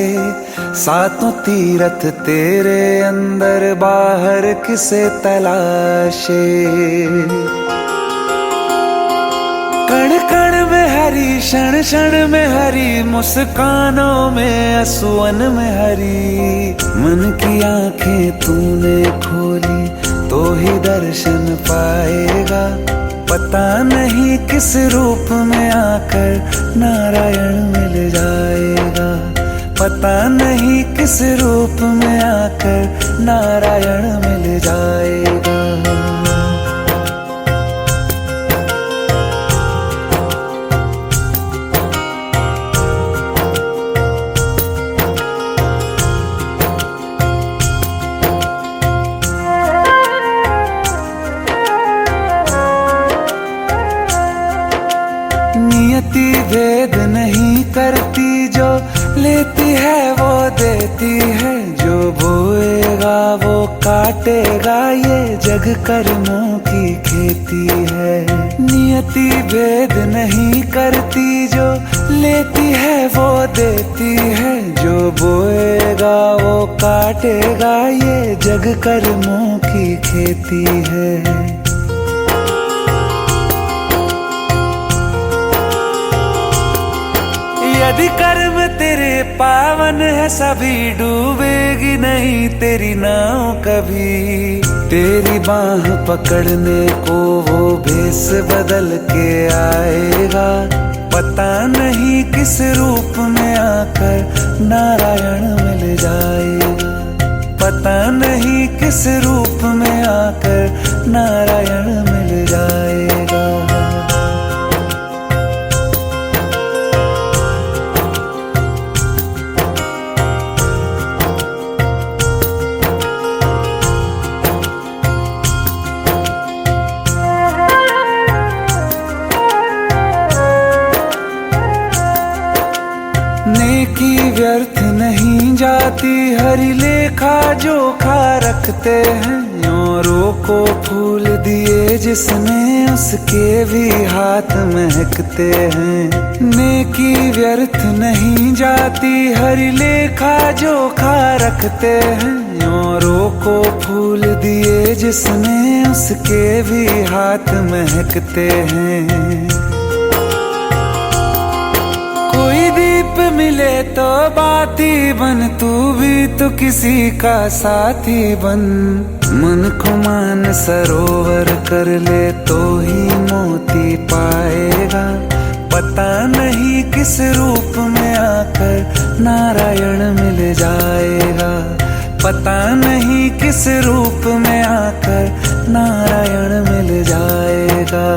सातों तीरथ तेरे अंदर बाहर किसे तलाशे। कण कण में हरी, क्षण क्षण में हरी, मुस्कानों में असुवन में हरी। मन की आंखें तूने खोली तो ही दर्शन पाएगा। पता नहीं किस रूप में आकर नारायण मिल जाएगा। पता नहीं किस रूप में आकर नारायण मिल जाएगा। नियति भेद नहीं करती, जो लेती है वो देती है। जो बोएगा वो काटेगा, ये जग कर्मों की खेती है। नियति भेद नहीं करती, जो लेती है वो देती है। जो बोएगा वो काटेगा, ये जग कर्मों की खेती है। यदि कर्म तेरे पावन है, सभी डूबेगी नहीं तेरी नाव कभी। तेरी बाह पकड़ने को वो भेष बदल के आएगा। पता नहीं किस रूप में आकर नारायण मिल जाएगा। पता नहीं किस रूप में आकर नारायण मिल जाएगा। नेकी व्यर्थ नहीं जाती, हरि लेखा जोखा रखते हैं। औरों को फूल दिए जिसने, उसके भी हाथ महकते हैं। नेकी व्यर्थ नहीं जाती, हरि लेखा जोखा रखते हैं। औरों को फूल दिए जिसने, उसके भी हाथ महकते हैं। कोई दीप मिले तो बाती बन, तू भी तो किसी का साथी बन। मन को मान सरोवर कर ले तो ही मोती पाएगा। पता नहीं किस रूप में आकर नारायण मिल जाएगा। पता नहीं किस रूप में आकर नारायण मिल जाएगा।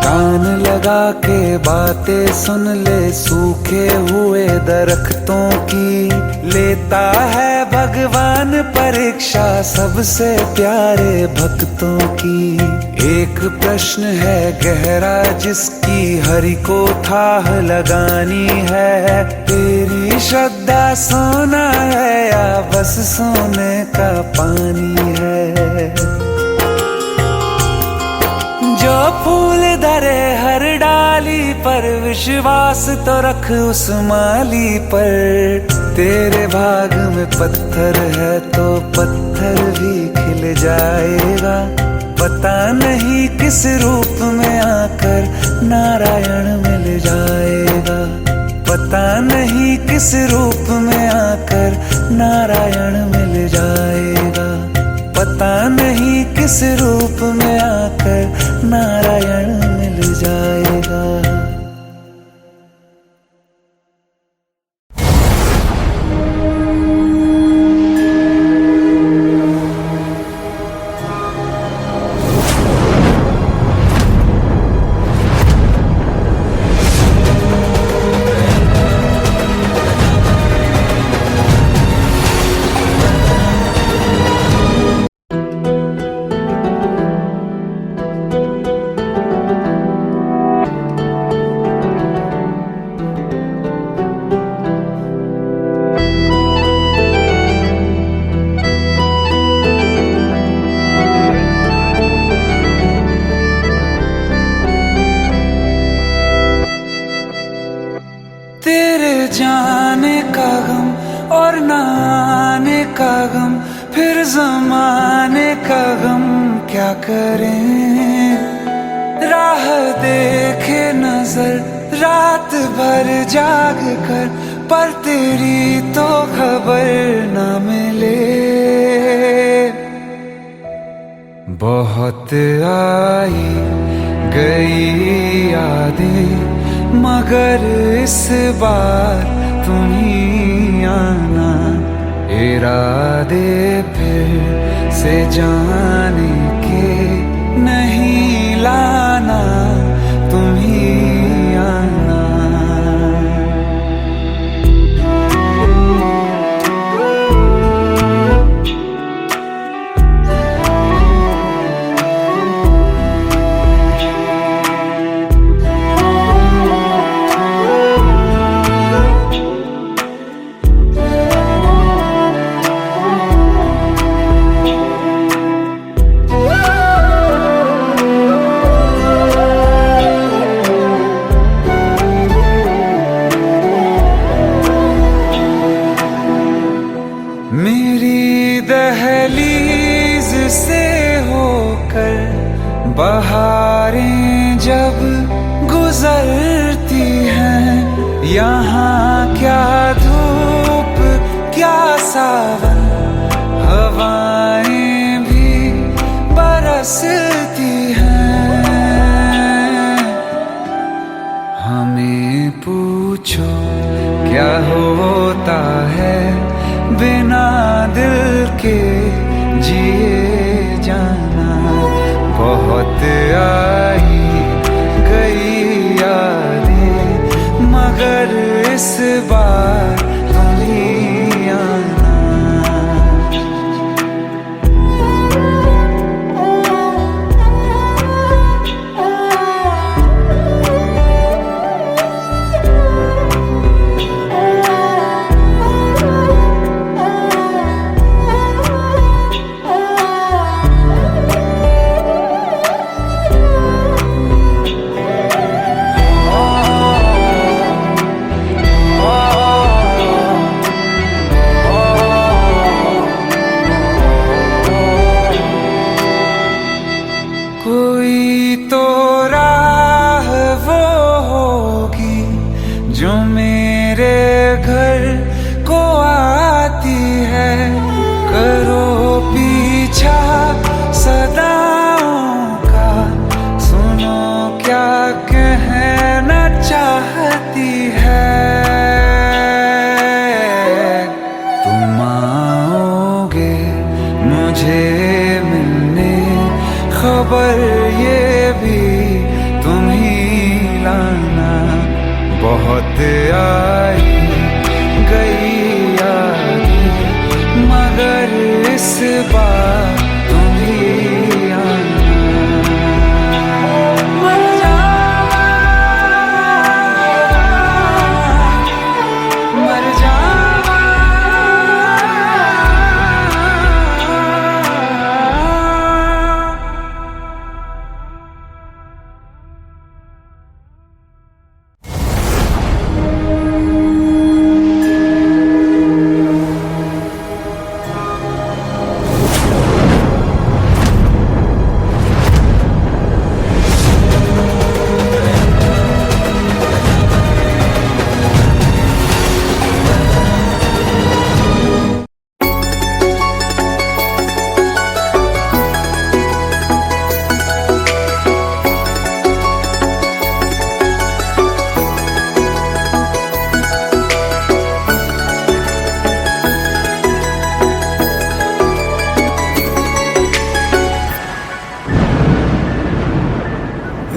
कान लगा के बातें सुन ले सूखे हुए दरख्तों की। लेता है भगवान परीक्षा सबसे प्यारे भक्तों की। एक प्रश्न है गहरा जिसकी हरि को थाह लगानी है। तेरी श्रद्धा सोना है या बस सोने का पानी है। जो फूल धरे हर डाली पर, विश्वास तो रख उस माली पर। तेरे भाग में पत्थर है तो पत्थर भी खिल जाएगा। पता नहीं किस रूप में आकर नारायण मिल जाएगा। पता नहीं किस रूप में आकर नारायण मिल जाएगा। पता नहीं किस रूप में आकर नारायण मिल जाएगा। जाने का गम और ना आने का गम, फिर जमाने का गम क्या करें। राह देखे नजर रात भर जाग कर, पर तेरी तो खबर न मिले। बहुत आई गई यादें, मगर इस बार तुम ही आना। इरादे फिर से जाने के नहीं लाना, तुम ही आना। मेरी दहलीज से होकर बहारें जब गुजरती हैं, यहाँ क्या धूप क्या सावन, हवाएं भी बरसती हैं। हमें पूछो क्या होता है बिना दिल के जिए जाना। बहुत आई गई यादें, मगर इस बार तुम ही आना। कोई तो राह वो होगी जो मेरे घर को आती है। करो पीछा सदाओं का, सुनो क्या कहना चाहती है। तुम आओगे मुझे मिलने, खबर ये भी तुम ही लाना। बहुत आई गई यादें, मगर इस बार तुम ही आना। मर जावा, मर जावा।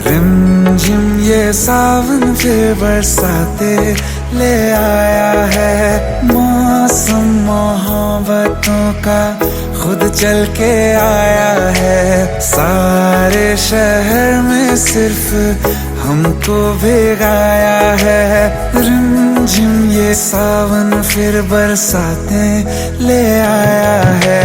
रिमझिम ये सावन फिर बरसाते ले आया है। मौसम मोहब्बतों का खुद चल के आया है। सारे शहर में सिर्फ हमको भिगाया है। रिमझिम ये सावन फिर बरसाते ले आया है।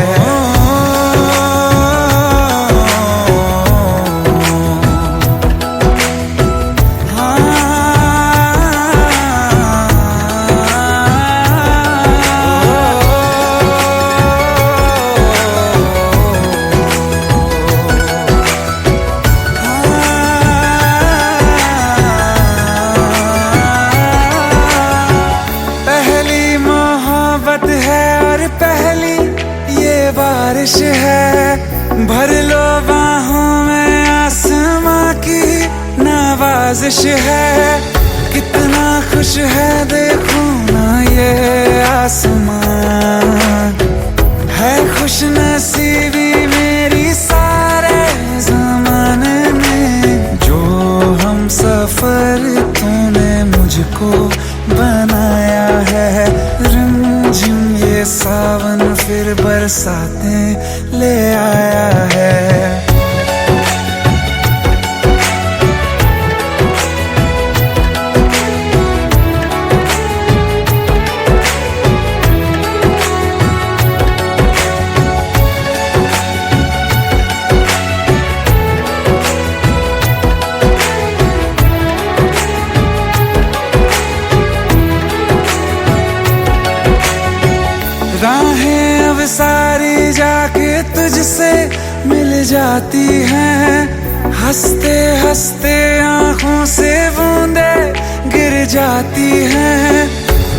बारिश है, भर लो बाहों में आसमां की नवाजिश है। कितना खुश है देखो ना ये आसमान, है खुश नसीबी मेरी सारे जमाने में। जो हम सफर तूने मुझको बनाया है, रिमझिम ये सावन फिर बरसातें ले आया है। राहें अब सारी जाके तुझसे मिल जाती हैं, हंसते हंसते आंखों से बूंदे गिर जाती हैं।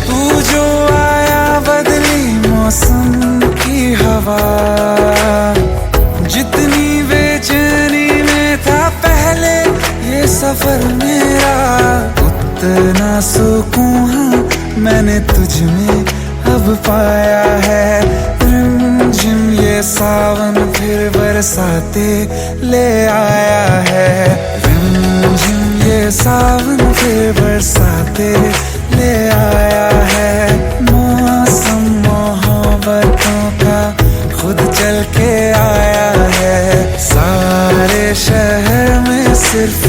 तू जो आया बदली मौसम की हवा, जितनी बेचैनी में था पहले ये सफर मेरा, उतना सुकून हाँ मैंने तुझ में अब पाया है। रिमझिम ये सावन फिर बरसाते ले आया है, रिमझिम ये सावन फिर बरसाते ले आया है। मौसम मोहब्बतों का खुद चल के आया है, सारे शहर में सिर्फ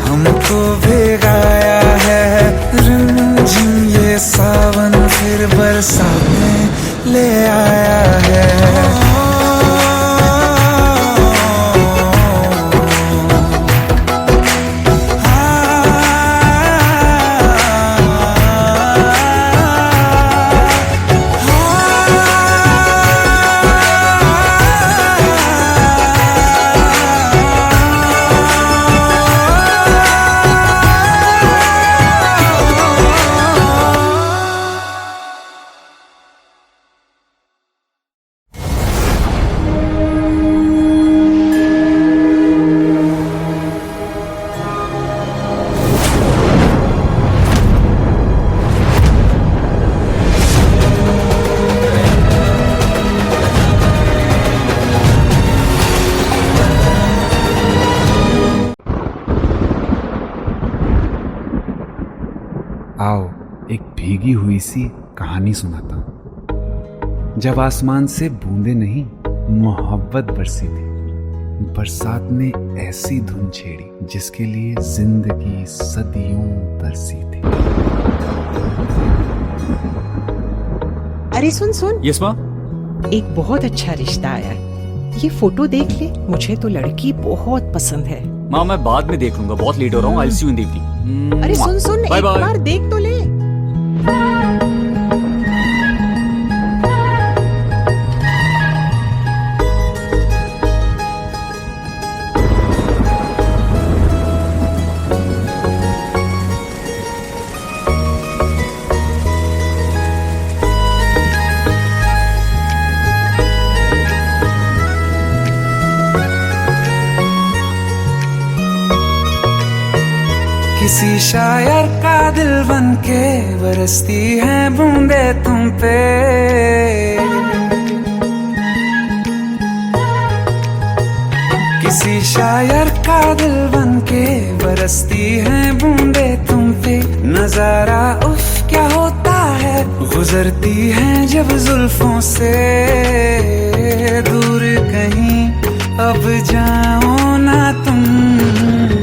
हमको भिगाया है। रिमझिम ये सावन फिर बरसाने ले आया है। आओ एक भीगी हुई सी कहानी सुनाता हूं। जब आसमान से बूंदे नहीं मोहब्बत बरसी थी, बरसात ने ऐसी धुन छेड़ी जिसके लिए जिंदगी सदियों तरसी थी। अरे सुन सुन, यस माँ। एक बहुत अच्छा रिश्ता आया है, ये फोटो देख ले। मुझे तो लड़की बहुत पसंद है। माँ मैं बाद में देख लूंगा, बहुत लेट हो रहा हूँ। आई सी यू इन द इवनिंग। अरे सुन सुन, Bye एक bye. बार देख तो ले। किसी शायर का दिल बन के बरसती है बूंदे तुम पे। किसी शायर का दिल बन के बरसती है बूंदे तुम पे। नजारा उफ क्या होता है, गुजरती है जब जुल्फों से दूर कहीं अब जाओ ना तुम।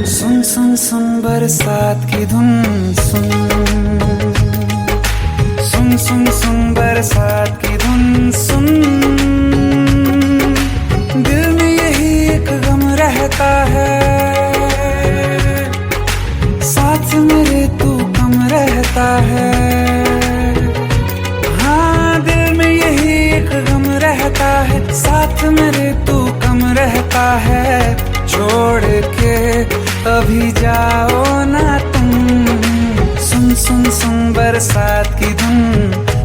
सुन सुन सुन बरसात की धुन, सुन सुन सुन सुन बरसात की धुन सुन। दिल में यही एक गम रहता है, साथ मेरे तू कम रहता है। हाँ दिल में यही एक गम रहता है, साथ मेरे तू कम रहता है। छोड़ के अभी जाओ ना तुम। सुन सुन सुन बरसात की धुन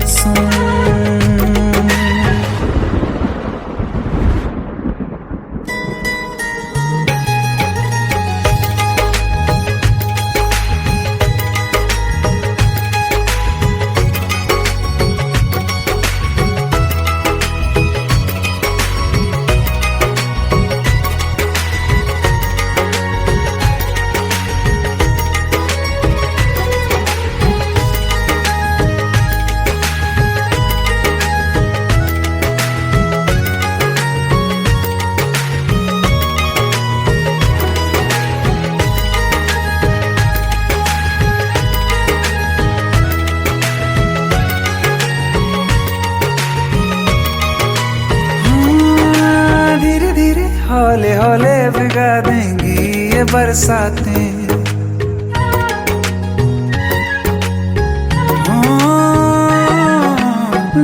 सुन। हौले हौले भिगा देंगी ये बरसातें।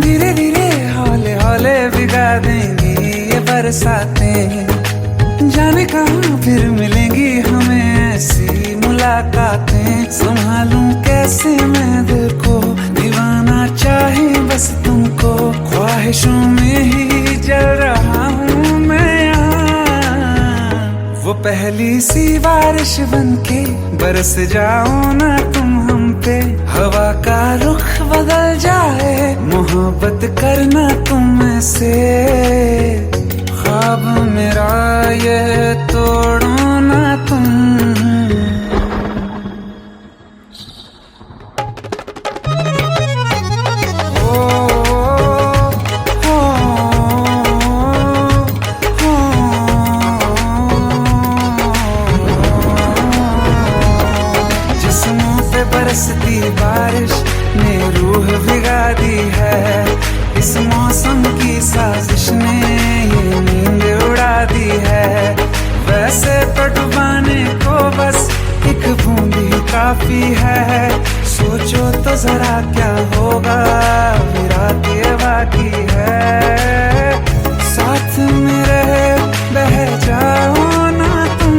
धीरे धीरे हौले हौले भिगा देंगी ये बरसातें। जाने कहाँ फिर मिलेंगी हमें ऐसी मुलाकातें। संभालूं कैसे मैं दिल को, दीवाना चाहे बस तुमको। ख्वाहिशों में ही जल रहा हूँ मैं यहाँ। वो पहली सी बारिश बनके बरस जाओ ना तुम हम पे। हवा का रुख बदल जाए, मोहब्बत करना तुम ऐसे। ख्वाब मेरा ये तोड़ो ना तुम। बरसती बारिश ने रूह भिगा दी है। इस मौसम की साजिश ने ये नींद उड़ा दी है। वैसे तो डुबाने को बस एक बूंद ही काफी है। सोचो तो जरा क्या होगा, रात ये बाकी है। साथ में रहे बह जाओ ना तुम।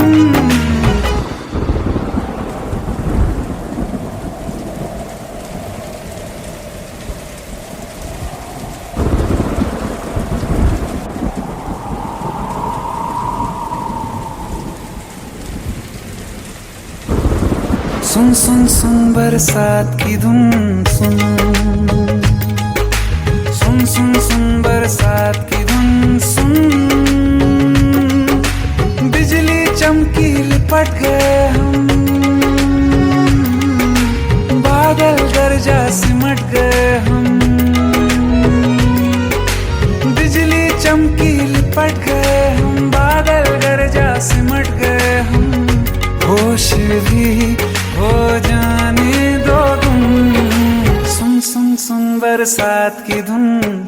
सुन सुन सुन बरसात की धुन सुन। सुन सुन सुन बरसात की धुन सुन। बिजली चमकी लिपट गए हम, बादल गरजा सिमट गए हम। बिजली चमकी लिपट गए हम, बादल गरजा सिमट गए हम। होश भी हो जाने दो तुम। सुन सुन सुन बरसात की धुन।